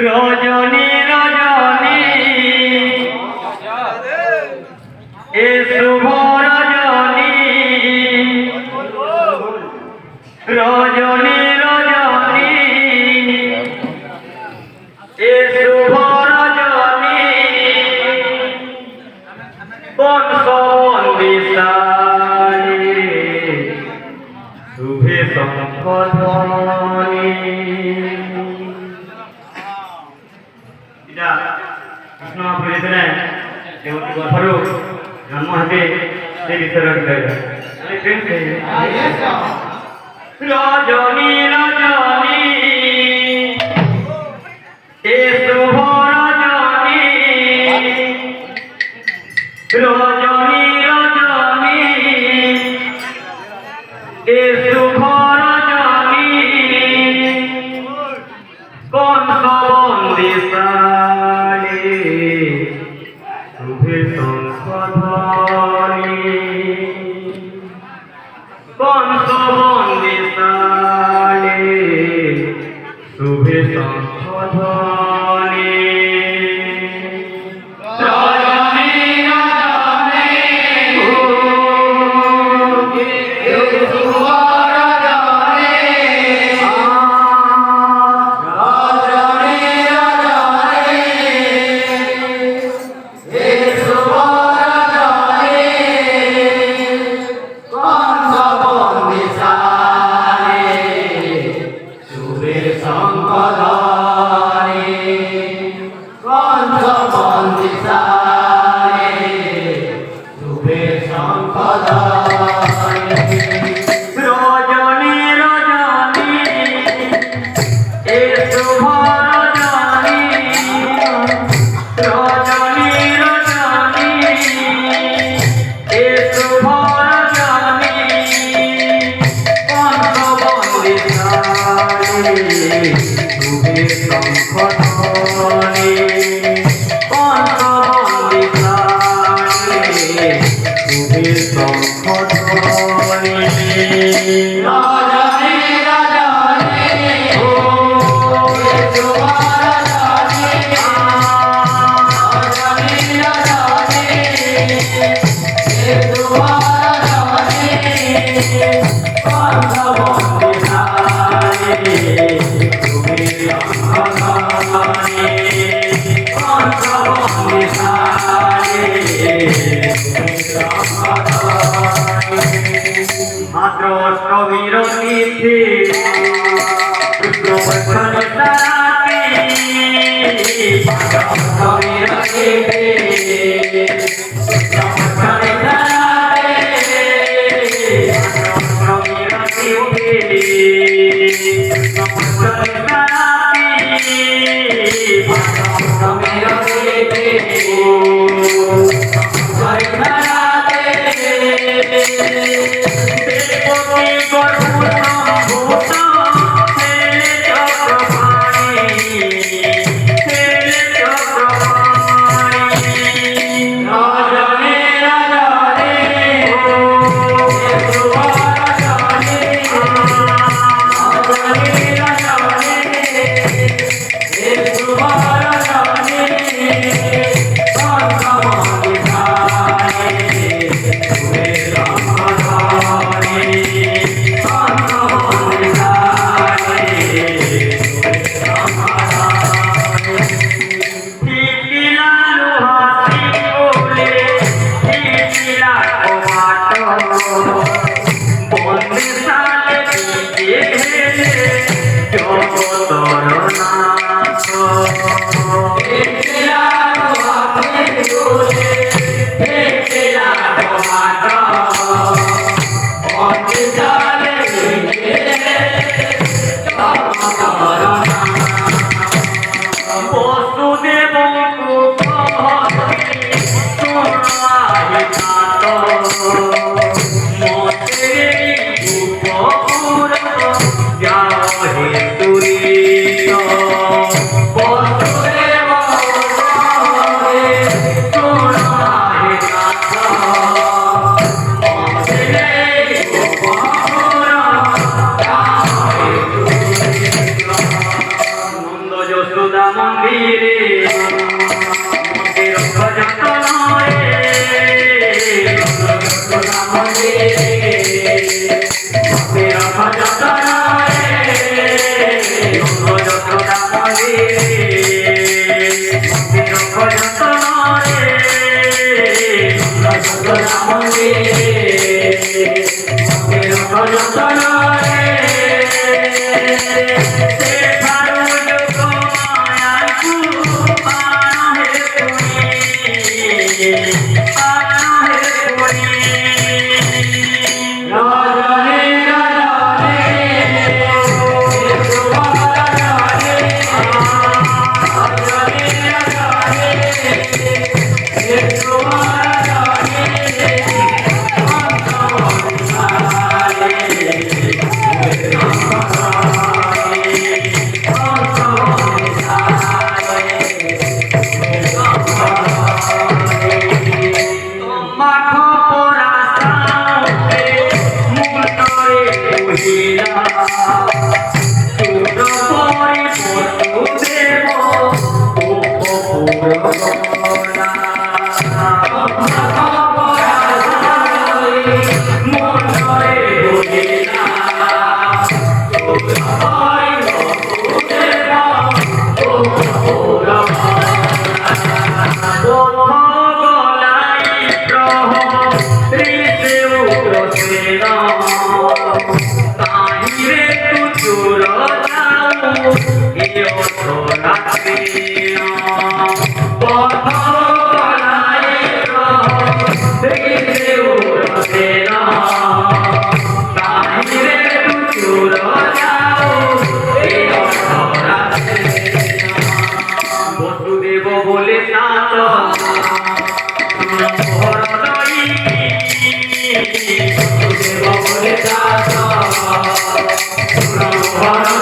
রজনী রজনী এ শুভ রজনী রজনী রজনী এ শুভ রজনী বংশবন্দিশালী শুভে শঙ্খধ্বনি কৃষ্ণ বলেছিলেন দেবতী গর্ভরূপ জন্ম হবে সে বিষয়ে রজনী রজনী এ শুভ রজনী রজনী রজনী এ শুভ রজনী কংসবন্দিশালী শুভে শঙ্খধ্বনি কংসবন্দিশালী শুভে শঙ্খধ্বনি রজনী রজনী এ শুভ রজনী রজনী রজনী এ শুভ রজনী কংসবন্দিশালী শুভে শঙ্খধ্বনি কংসবন্দিশালী শুভে শঙ্খধ্বনি রজনী রজনী ও শুভ রজনী রজনী রজনী এ শুভ রজনী কংসবন্দিশালী শুভে শঙ্খধ্বনি মাত্র অষ্টমীর তিথি শুক্লপক্ষে তারাতি অষ্টমীর তিথি শুক্লপক্ষে তারাতি অষ্টমীর তিথি শুক্লপক্ষে তারাতি অষ্টমীর তিথি দেবতী গর্ভসম্ভূত ছেলে চক্রপাণি ছেলে চক্রপাণি রজনী রজনী এ শুভ রজনী রজনী রজনী এ শুভ রজনী Bye.